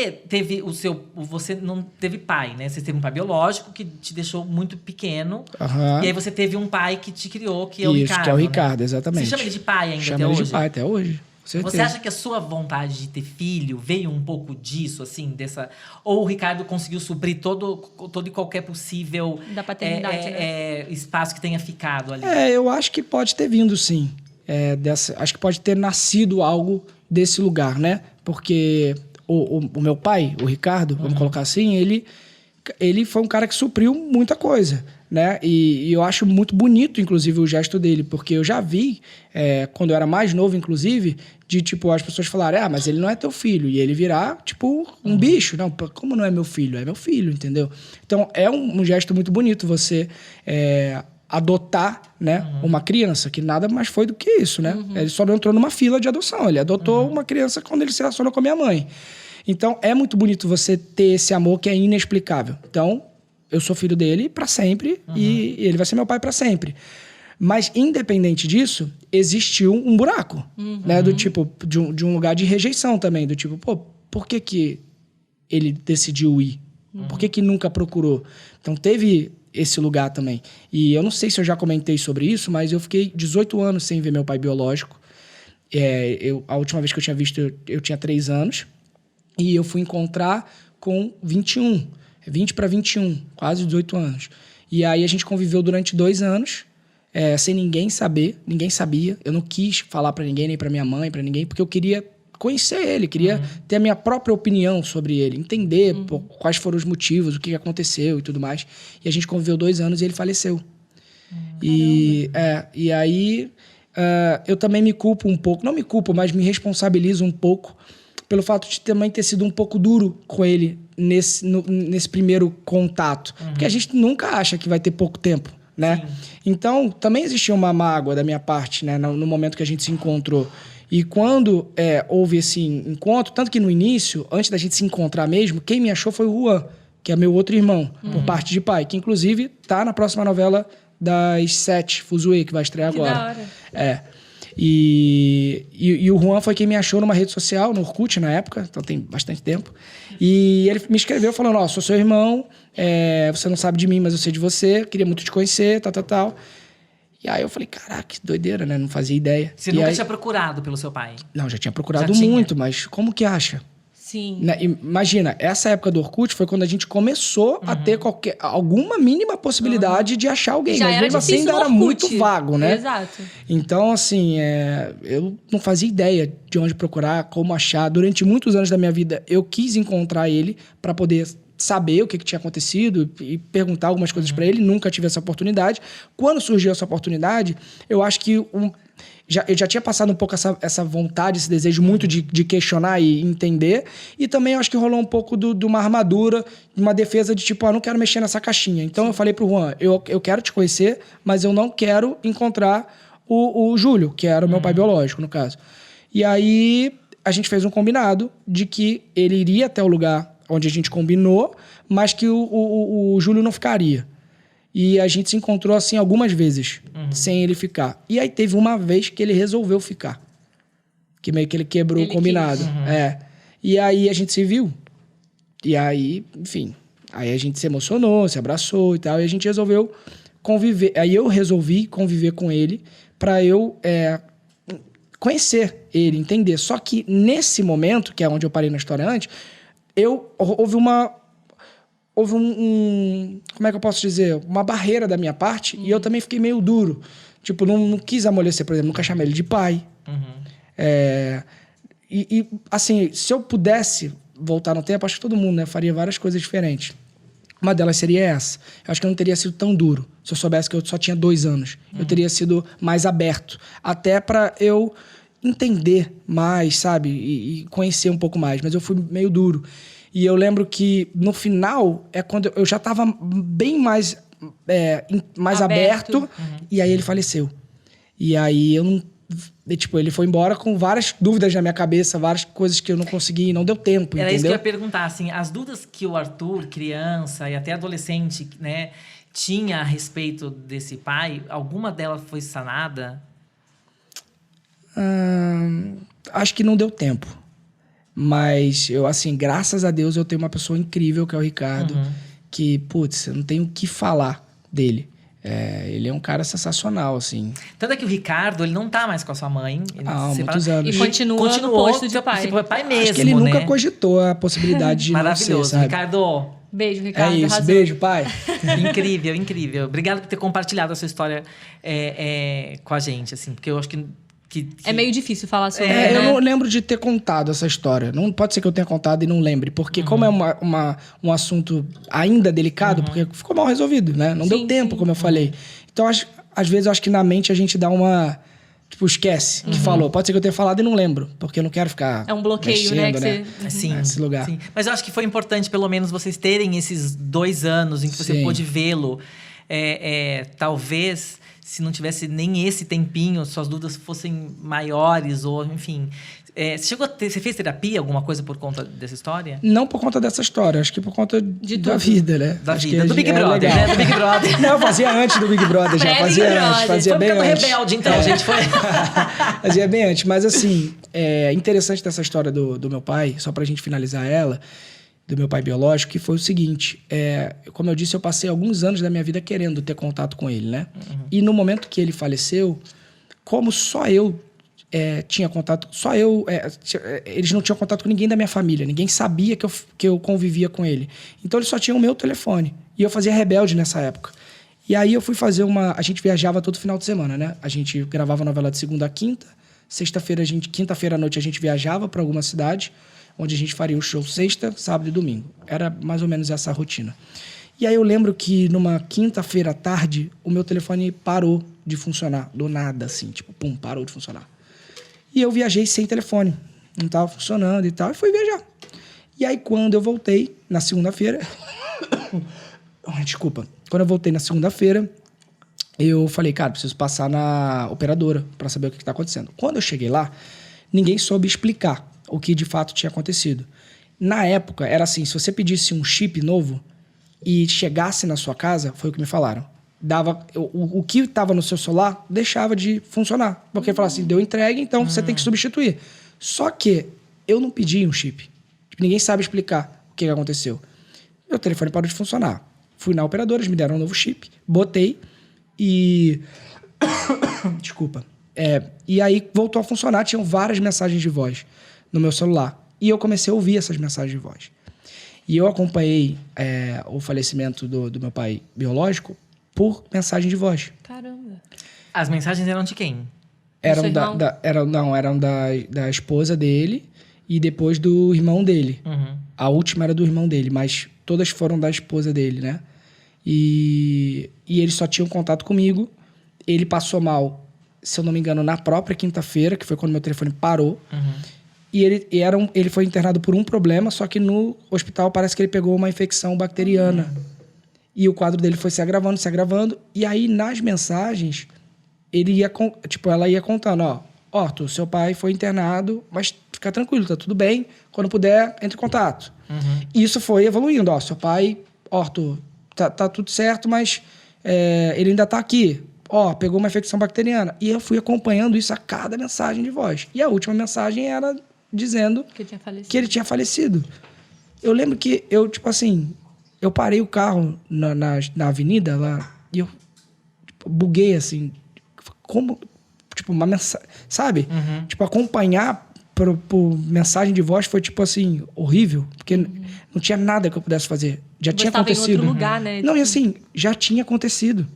você teve você não teve pai, né? Você teve um pai biológico que te deixou muito pequeno. E aí você teve um pai que te criou, que é o Ricardo. Isso, que é o Ricardo, né? Exatamente. Você chama ele de pai ainda Chama até ele hoje? de pai até hoje. Certeza. Você acha que a sua vontade de ter filho veio um pouco disso, assim, dessa... Ou o Ricardo conseguiu suprir todo e qualquer possível... Da paternidade, né? Espaço que tenha ficado ali? Eu acho que pode ter vindo, sim. Acho que pode ter nascido algo desse lugar, né? Porque o meu pai, o Ricardo, vamos colocar assim, ele foi um cara que supriu muita coisa, né? E eu acho muito bonito, inclusive, o gesto dele, porque eu já vi, quando eu era mais novo, inclusive, de, tipo, as pessoas falarem, mas ele não é teu filho. E ele virar, tipo, um bicho. Não, como não é meu filho? É meu filho, entendeu? Então, é um gesto muito bonito você adotar, né, uma criança, que nada mais foi do que isso, né? Ele só não entrou numa fila de adoção. Ele adotou uma criança quando ele se relacionou com a minha mãe. Então, é muito bonito você ter esse amor que é inexplicável. Então, eu sou filho dele para sempre e ele vai ser meu pai para sempre. Mas, independente disso, existiu um buraco, né? Do tipo, de um lugar de rejeição também. Do tipo, por que ele decidiu ir? Por que nunca procurou? Então, teve esse lugar também. E eu não sei se eu já comentei sobre isso, mas eu fiquei 18 anos sem ver meu pai biológico. A última vez que eu tinha visto, eu tinha 3 anos. E eu fui encontrar com 21. 20 para 21, quase 18 anos. E aí a gente conviveu durante 2 anos, sem ninguém saber. Ninguém sabia. Eu não quis falar para ninguém, nem para minha mãe, para ninguém, porque eu queria conhecer ele, queria ter a minha própria opinião sobre ele, entender quais foram os motivos, o que aconteceu e tudo mais. E a gente conviveu 2 anos e ele faleceu. E aí eu também me culpo um pouco, não me culpo, mas me responsabilizo um pouco pelo fato de também ter sido um pouco duro com ele nesse primeiro contato. Porque a gente nunca acha que vai ter pouco tempo, né? Sim. Então, também existia uma mágoa da minha parte, né? No momento que a gente se encontrou. E quando houve esse encontro, tanto que no início, antes da gente se encontrar mesmo, quem me achou foi o Juan, que é meu outro irmão, por parte de pai, que inclusive tá na próxima novela das 7, Fuzue, que vai estrear agora. Da hora. E o Juan foi quem me achou numa rede social, no Orkut na época, então tem bastante tempo. E ele me escreveu falando, sou seu irmão, você não sabe de mim, mas eu sei de você, queria muito te conhecer, tal. E aí eu falei, caraca, que doideira, né? Não fazia ideia. Você nunca tinha procurado pelo seu pai? Não, já tinha procurado muito, mas como que acha? Sim. Né? Imagina, essa época do Orkut foi quando a gente começou a ter alguma mínima possibilidade de achar alguém. Já mas era mesmo assim ainda era muito vago, né? Exato. Então, assim, eu não fazia ideia de onde procurar, como achar. Durante muitos anos da minha vida, eu quis encontrar ele para poder saber o que tinha acontecido e perguntar algumas coisas para ele. Nunca tive essa oportunidade. Quando surgiu essa oportunidade, eu acho que eu já tinha passado um pouco essa vontade, esse desejo muito de questionar e entender. E também eu acho que rolou um pouco de uma armadura, de uma defesa de tipo, não quero mexer nessa caixinha. Então eu falei pro Juan, eu quero te conhecer, mas eu não quero encontrar o Júlio, que era o meu pai biológico, no caso. E aí a gente fez um combinado de que ele iria até o lugar onde a gente combinou, mas que o Júlio não ficaria. E a gente se encontrou assim algumas vezes, sem ele ficar. E aí teve uma vez que ele resolveu ficar. Que meio que ele quebrou o combinado. E aí a gente se viu. E aí, enfim, aí a gente se emocionou, se abraçou e tal. E a gente resolveu conviver. Aí eu resolvi conviver com ele para eu conhecer ele, entender. Só que nesse momento, que é onde eu parei na história antes, houve como é que eu posso dizer? Uma barreira da minha parte, e eu também fiquei meio duro. Tipo, não quis amolecer, por exemplo, nunca chamei ele de pai. Assim, se eu pudesse voltar no tempo, acho que todo mundo, né, faria várias coisas diferentes. Uma delas seria essa. Eu acho que eu não teria sido tão duro. Se eu soubesse que eu só tinha 2 anos. Eu teria sido mais aberto. Até para eu entender mais, sabe? E conhecer um pouco mais. Mas eu fui meio duro. E eu lembro que no final é quando eu já estava bem mais aberto. E aí ele faleceu. E aí eu não... Tipo, ele foi embora com várias dúvidas na minha cabeça, várias coisas que eu não consegui, não deu tempo, Era entendeu? isso que eu ia perguntar, assim, as dúvidas que o Arthur, criança e até adolescente, né, tinha a respeito desse pai, alguma delas foi sanada? Acho que não deu tempo. Mas eu, assim, graças a Deus eu tenho uma pessoa incrível que é o Ricardo, que, putz, eu não tenho o que falar dele. Ele é um cara sensacional, assim. Tanto é que o Ricardo, ele não tá mais com a sua mãe. Muitos anos. E continuou no posto de pai. Tipo, pai mesmo, acho que ele nunca cogitou a possibilidade de não ser, sabe? Ricardo. Beijo, Ricardo. É isso, arrasou. beijo, pai. Incrível, incrível. Obrigado por ter compartilhado a sua história com a gente, assim. Porque eu acho que é meio difícil falar sobre, Eu não lembro de ter contado essa história. Não pode ser que eu tenha contado e não lembre. Porque como é um assunto ainda delicado, porque ficou mal resolvido, né? Não deu tempo, como eu falei. Então, às vezes, eu acho que na mente a gente dá uma... Tipo, esquece que falou. Pode ser que eu tenha falado e não lembro. Porque eu não quero ficar é um bloqueio, mexendo, né? Sim, nesse lugar. Sim. Mas eu acho que foi importante, pelo menos, vocês terem esses 2 anos em que você pôde vê-lo. Talvez... se não tivesse nem esse tempinho, suas dúvidas fossem maiores, ou enfim. Você fez terapia, alguma coisa por conta dessa história? Não por conta dessa história, acho que por conta da vida, né? Da acho vida, que do Big Brother, né? Do Big Brother. Não, eu fazia antes do Big Brother, já fazia antes, fazia bem antes. Rebelde, então, gente, foi... Fazia bem antes, mas assim, interessante dessa história do meu pai, só pra gente finalizar ela, do meu pai biológico, que foi o seguinte, como eu disse, eu passei alguns anos da minha vida querendo ter contato com ele, né? E no momento que ele faleceu, como só eu tinha contato, eles não tinham contato com ninguém da minha família, ninguém sabia que eu convivia com ele. Então eles só tinham o meu telefone, e eu fazia Rebelde nessa época. E aí eu fui fazer a gente viajava todo final de semana, né? A gente gravava novela de segunda a quinta, quinta-feira à noite a gente viajava para alguma cidade, onde a gente faria o show sexta, sábado e domingo. Era mais ou menos essa a rotina. E aí eu lembro que numa quinta-feira à tarde, o meu telefone parou de funcionar, do nada, assim, tipo, pum, parou de funcionar. E eu viajei sem telefone, não estava funcionando e tal, e fui viajar. E aí quando eu voltei, na segunda-feira... Desculpa. Quando eu voltei na segunda-feira, eu falei, cara, preciso passar na operadora para saber o que está acontecendo. Quando eu cheguei lá, ninguém soube explicar o que de fato tinha acontecido. Na época, era assim, se você pedisse um chip novo e chegasse na sua casa, foi o que me falaram, o que estava no seu celular deixava de funcionar. Porque falava assim, deu entregue, então você tem que substituir. Só que eu não pedi um chip. Ninguém sabe explicar o que aconteceu. Meu telefone parou de funcionar. Fui na operadora, eles me deram um novo chip, botei e... Desculpa. E aí voltou a funcionar, tinham várias mensagens de voz no meu celular. E eu comecei a ouvir essas mensagens de voz. E eu acompanhei o falecimento do meu pai biológico por mensagem de voz. Caramba. As mensagens eram de quem? Eram da esposa dele e depois do irmão dele. A última era do irmão dele, mas todas foram da esposa dele, né? E eles só tinham contato comigo. Ele passou mal, se eu não me engano, na própria quinta-feira, que foi quando meu telefone parou. E ele foi internado por um problema, só que no hospital parece que ele pegou uma infecção bacteriana. E o quadro dele foi se agravando. E aí, nas mensagens, ela ia contando, ó, Arthur, seu pai foi internado, mas fica tranquilo, tá tudo bem. Quando puder, entre em contato. E isso foi evoluindo, ó, seu pai, Arthur, tá tudo certo, mas ele ainda tá aqui. Ó, pegou uma infecção bacteriana. E eu fui acompanhando isso a cada mensagem de voz. E a última mensagem era dizendo que ele tinha falecido. Eu lembro que eu parei o carro na avenida lá e eu buguei, assim, como, uma mensagem, sabe? Acompanhar por mensagem de voz foi, assim, horrível, porque não tinha nada que eu pudesse fazer. Já tinha acontecido. Em outro lugar, né? Não, e assim, já tinha acontecido.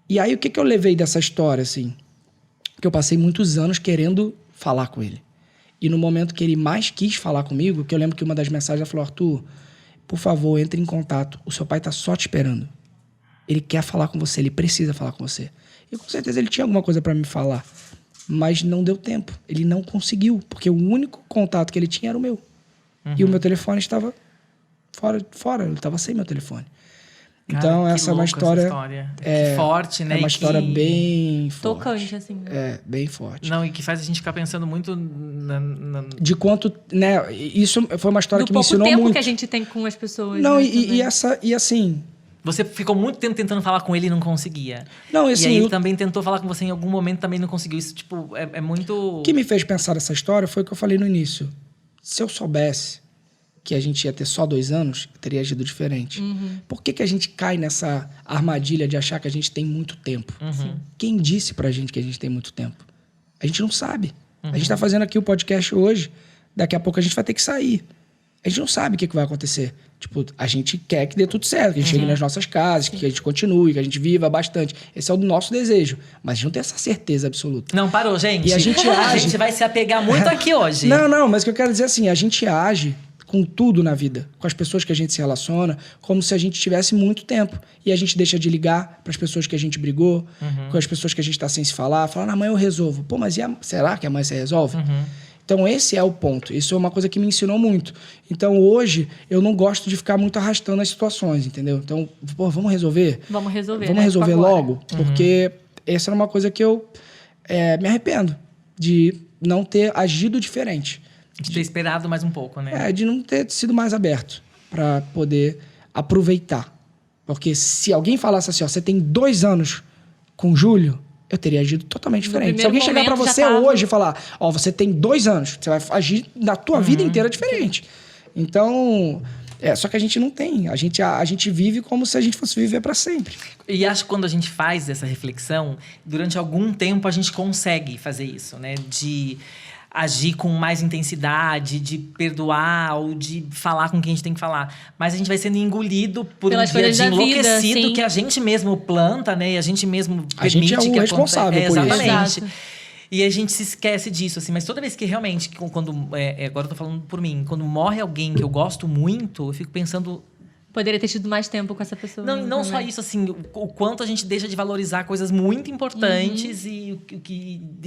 E aí, o que eu levei dessa história, assim? Que eu passei muitos anos querendo falar com ele. E no momento que ele mais quis falar comigo, que eu lembro que uma das mensagens ela falou, Arthur, por favor, entre em contato. O seu pai tá só te esperando. Ele quer falar com você, ele precisa falar com você. E com certeza ele tinha alguma coisa para me falar. Mas não deu tempo. Ele não conseguiu, porque o único contato que ele tinha era o meu. E o meu telefone estava fora. Ele estava sem meu telefone. Cara, então, essa é uma história... Que forte, né? É uma história bem forte. Tocante, assim. Né? Bem forte. Não, e que faz a gente ficar pensando muito de quanto, né? Isso foi uma história que me ensinou muito. Do pouco tempo que a gente tem com as pessoas. Não, né, e assim... Você ficou muito tempo tentando falar com ele e não conseguia. Não, assim, e aí ele também tentou falar com você em algum momento, também não conseguiu. Isso, é muito... O que me fez pensar nessa história foi o que eu falei no início. Se eu soubesse que a gente ia ter só 2 anos, eu teria agido diferente. Por que a gente cai nessa armadilha de achar que a gente tem muito tempo? Quem disse pra gente que a gente tem muito tempo? A gente não sabe. A gente tá fazendo aqui o podcast hoje, daqui a pouco a gente vai ter que sair. A gente não sabe o que vai acontecer. Tipo, a gente quer que dê tudo certo, que a gente chegue nas nossas casas, que a gente continue, que a gente viva bastante. Esse é o nosso desejo. Mas a gente não tem essa certeza absoluta. Não, parou, gente. E a gente age... A gente vai se apegar muito aqui hoje. Não, mas o que eu quero dizer é assim, a gente age com tudo na vida, com as pessoas que a gente se relaciona, como se a gente tivesse muito tempo. E a gente deixa de ligar para as pessoas que a gente brigou, com as pessoas que a gente tá sem se falar, falando, amanhã eu resolvo. Pô, mas será que amanhã você resolve? Então, esse é o ponto. Isso é uma coisa que me ensinou muito. Então, hoje, eu não gosto de ficar muito arrastando as situações, entendeu? Então, pô, vamos resolver? Vamos resolver, Vamos resolver logo? Porque essa era uma coisa que eu me arrependo de não ter agido diferente. De ter esperado mais um pouco, né? De não ter sido mais aberto para poder aproveitar. Porque se alguém falasse assim, ó, você tem 2 anos com o Júlio, eu teria agido totalmente diferente. Se alguém chegar para você hoje e falar, ó, você tem 2 anos, você vai agir na tua vida inteira diferente. Então, só que a gente não tem. A gente vive como se a gente fosse viver para sempre. E acho que quando a gente faz essa reflexão, durante algum tempo a gente consegue fazer isso, né? De agir com mais intensidade, de perdoar ou de falar com quem a gente tem que falar. Mas a gente vai sendo engolido por um dia de enlouquecido que a gente mesmo planta, né? E a gente mesmo permite a gente é o responsável por isso. Exatamente. E a gente se esquece disso, assim. Mas toda vez que realmente, quando agora eu tô falando por mim, quando morre alguém que eu gosto muito, eu fico pensando... Poderia ter tido mais tempo com essa pessoa. Não só isso, assim, o quanto a gente deixa de valorizar coisas muito importantes e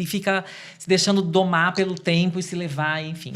fica se deixando domar pelo tempo e se levar, enfim.